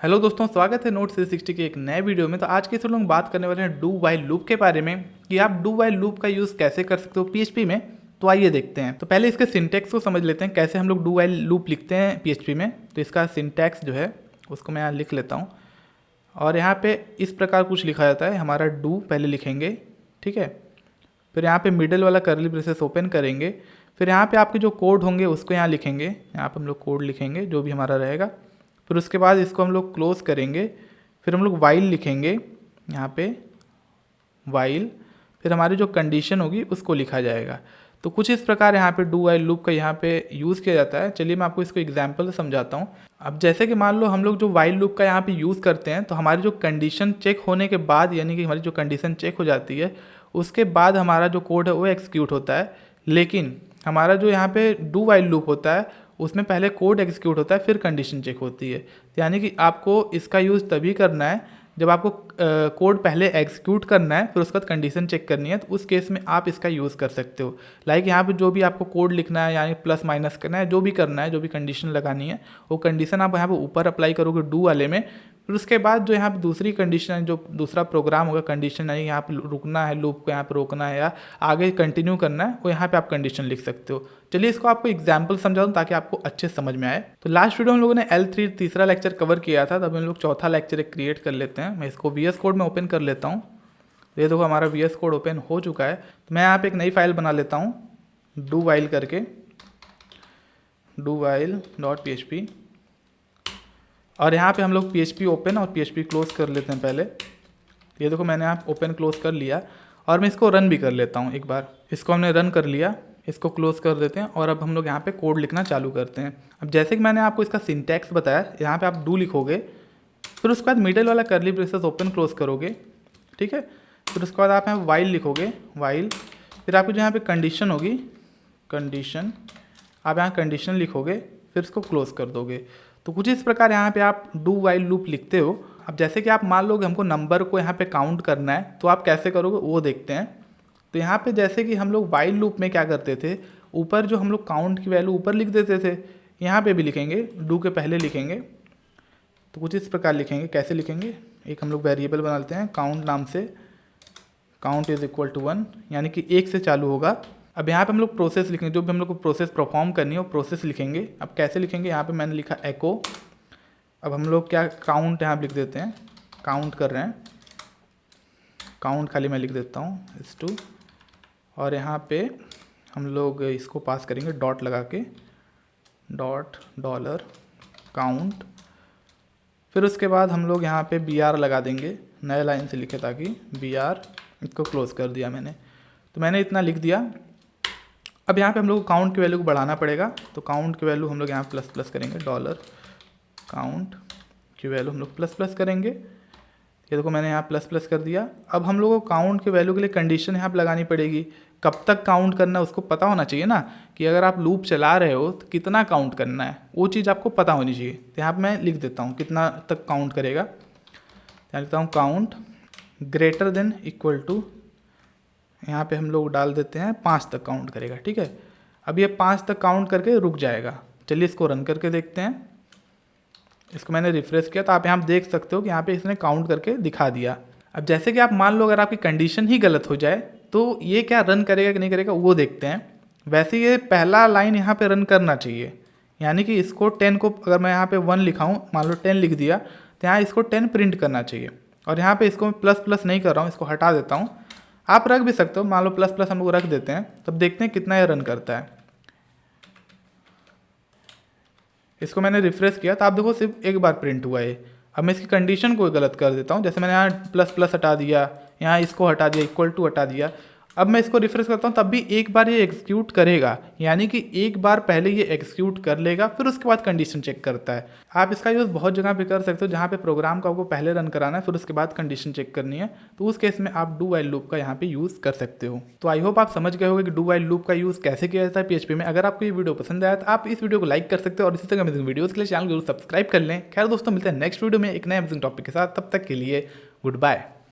Hello दोस्तों, स्वागत है नोट 360 के एक नए वीडियो में। तो आज के इस वीडियो में बात करने वाले हैं डू वाइल लूप के बारे में कि आप डू वाइल लूप का यूज़ कैसे कर सकते हो पीएचपी में। तो आइए देखते हैं। तो पहले इसके सिंटैक्स को समझ लेते हैं, कैसे हम लोग डू वाइल लूप लिखते हैं पीएचपी में। तो इसका सिंटैक्स जो है उसको मैं यहाँ लिख लेता हूँ। और यहाँ पे इस प्रकार कुछ लिखा जाता है, हमारा डू पहले लिखेंगे, ठीक है। फिर यहाँ पे मिडिल वाला कर्ली ब्रेसेस ओपन करेंगे। फिर यहाँ पे आपके जो कोड होंगे उसको यहाँ लिखेंगे, यहाँ पे हम लोग कोड लिखेंगे जो भी हमारा रहेगा। फिर उसके बाद इसको हम लोग क्लोज करेंगे। फिर हम लोग वाइल लिखेंगे यहाँ पे, वाइल। फिर हमारी जो कंडीशन होगी उसको लिखा जाएगा। तो कुछ इस प्रकार यहाँ पे डू वाइल लूप का यहाँ पे यूज़ किया जाता है। चलिए मैं आपको इसको एग्जांपल से समझाता हूँ। अब जैसे कि मान लो हम लोग जो वाइल लूप का यहाँ पे यूज़ करते हैं, तो हमारी जो कंडीशन चेक होने के बाद, यानी कि हमारी जो कंडीशन चेक हो जाती है उसके बाद हमारा जो कोड है वो एग्जीक्यूट होता है। लेकिन हमारा जो यहाँ पे डू वाइल लूप होता है उसमें पहले कोड एग्जीक्यूट होता है, फिर कंडीशन चेक होती है। यानी कि आपको इसका यूज़ तभी करना है जब आपको कोड पहले एग्जीक्यूट करना है, फिर उसके बाद कंडीशन चेक करनी है। तो उस केस में आप इसका यूज़ कर सकते हो। लाइक यहाँ पे जो भी आपको कोड लिखना है, यानी प्लस माइनस करना है, जो भी करना है, जो भी कंडीशन लगानी है, वो कंडीशन आप यहाँ पे ऊपर अप्लाई करोगे डू वाले में। फिर उसके बाद जो यहाँ पे दूसरी कंडीशन है, जो दूसरा प्रोग्राम होगा, कंडीशन है यहाँ पे रुकना है, लूप को यहाँ पे रोकना है या आगे कंटिन्यू करना है, वो यहाँ पे आप कंडीशन लिख सकते हो। चलिए इसको आपको एग्जाम्पल समझा दूँ ताकि आपको अच्छे समझ में आए। तो लास्ट वीडियो हम लोगों ने L3 तीसरा लेक्चर कवर किया था, तब हम लोग चौथा लेक्चर एक क्रिएट कर लेते हैं। मैं इसको VS कोड में ओपन कर लेता हूँ। ये देखो हमारा VS कोड ओपन हो चुका है। तो मैं यहाँ पे एक नई फाइल बना लेता हूँ, डू वाइल करके, doWhile.php। और यहाँ पे हम लोग PHP ओपन और PHP क्लोज कर लेते हैं पहले। ये देखो मैंने यहाँ ओपन क्लोज कर लिया और मैं इसको रन भी कर लेता हूँ एक बार। इसको हमने रन कर लिया, इसको क्लोज कर देते हैं और अब हम लोग यहाँ पे कोड लिखना चालू करते हैं। अब जैसे कि मैंने आपको इसका सिंटैक्स बताया, यहाँ पे आप डू लिखोगे, फिर उसके बाद मिडिल वाला कर्ली ब्रेसेस ओपन क्लोज करोगे, ठीक है। फिर उसके बाद आप यहाँ वाइल लिखोगे, वाइल। फिर आपकी जो यहाँ पे कंडीशन होगी, कंडीशन, आप यहाँ कंडीशन लिखोगे, फिर इसको क्लोज कर दोगे। तो कुछ इस प्रकार यहाँ पे आप डू वाइल लूप लिखते हो। अब जैसे कि आप मान लो कि हमको नंबर को यहाँ पे काउंट करना है, तो आप कैसे करोगे वो देखते हैं। तो यहाँ पे जैसे कि हम लोग वाइल लूप में क्या करते थे, ऊपर जो हम लोग काउंट की वैल्यू ऊपर लिख देते थे, यहाँ पे भी लिखेंगे, डू के पहले लिखेंगे। तो कुछ इस प्रकार लिखेंगे। कैसे लिखेंगे, एक हम लोग वेरिएबल बना लेते हैं काउंट नाम से, काउंट इज इक्वल टू 1, यानी कि 1 से चालू होगा। अब यहाँ पे हम लोग प्रोसेस लिखेंगे, जो भी हम लोग को प्रोसेस परफॉर्म करनी है वो प्रोसेस लिखेंगे। अब कैसे लिखेंगे, यहाँ पे मैंने लिखा एको। अब हम लोग क्या काउंट यहाँ पे लिख देते हैं, काउंट कर रहे हैं, काउंट खाली मैं लिख देता हूँ S2। और यहाँ पे हम लोग इसको पास करेंगे डॉट लगा के, डॉट डॉलर काउंट। फिर उसके बाद हम लोग यहाँ पे BR लगा देंगे, नए लाइन से लिखे ताकि BR, इसको क्लोज कर दिया मैंने। तो मैंने इतना लिख दिया। अब यहाँ पे हम लोग को काउंट की वैल्यू को बढ़ाना पड़ेगा। तो काउंट की वैल्यू हम लोग यहाँ प्लस प्लस करेंगे, डॉलर काउंट की वैल्यू हम लोग प्लस प्लस करेंगे। ये देखो मैंने यहाँ प्लस प्लस कर दिया। अब हम लोग को काउंट की वैल्यू के लिए कंडीशन यहाँ पे लगानी पड़ेगी। कब तक काउंट करना है उसको पता होना चाहिए ना, कि अगर आप लूप चला रहे हो तो कितना काउंट करना है, वो चीज़ आपको पता होनी चाहिए। तो यहाँ पर मैं लिख देता हूँ कितना तक काउंट करेगा। यहाँ लिखता हूँ count greater than equal to, यहाँ पे हम लोग डाल देते हैं 5 तक काउंट करेगा, ठीक है। अब ये 5 तक काउंट करके रुक जाएगा। चलिए इसको रन करके देखते हैं। इसको मैंने रिफ्रेश किया तो आप यहाँ देख सकते हो कि यहाँ पे इसने काउंट करके दिखा दिया। अब जैसे कि आप मान लो अगर आपकी कंडीशन ही गलत हो जाए तो ये क्या रन करेगा कि नहीं करेगा वो देखते हैं। वैसे ये पहला लाइन यहाँ पे रन करना चाहिए, यानी कि इसको 10 को अगर मैं यहाँ पे 1 लिखाऊँ, मान लो 10 लिख दिया, तो यहाँ इसको 10 प्रिंट करना चाहिए। और यहाँ पे इसको मैं प्लस प्लस नहीं कर रहा हूँ, इसको हटा देता हूँ। आप रख भी सकते हो, मान लो प्लस प्लस हम लोग रख देते हैं, तब देखते हैं कितना ये रन करता है। इसको मैंने रिफ्रेश किया तो आप देखो सिर्फ एक बार प्रिंट हुआ है। अब मैं इसकी कंडीशन को गलत कर देता हूँ, जैसे मैंने यहाँ प्लस प्लस हटा दिया, यहाँ इसको हटा दिया, इक्वल टू हटा दिया। अब मैं इसको रिफ्रेश करता हूँ तब भी एक बार ये एग्जीक्यूट करेगा, यानी कि एक बार पहले ये एग्जीक्यूट कर लेगा, फिर उसके बाद कंडीशन चेक करता है। आप इसका यूज़ बहुत जगह पे कर सकते हो जहाँ पे प्रोग्राम का आपको पहले रन कराना है, फिर उसके बाद कंडीशन चेक करनी है। तो उस केस में आप डू वाइल लूप का यहाँ पे यूज़ कर सकते हो। तो आई होप आप समझ गए होंगे कि डू वाइल लूप का यूज़ कैसे किया जाता है PHP में। अगर आपको ये वीडियो पसंद आया तो आप इस वीडियो को लाइक कर सकते हो और इसी तरह अमेजिंग वीडियोज़ के लिए चैनल को जरूर सब्सक्राइब कर लें। खैर दोस्तों, मिलते हैं नेक्स्ट वीडियो में एक नए अमेजिंग टॉपिक के साथ। तब तक के लिए गुड बाय।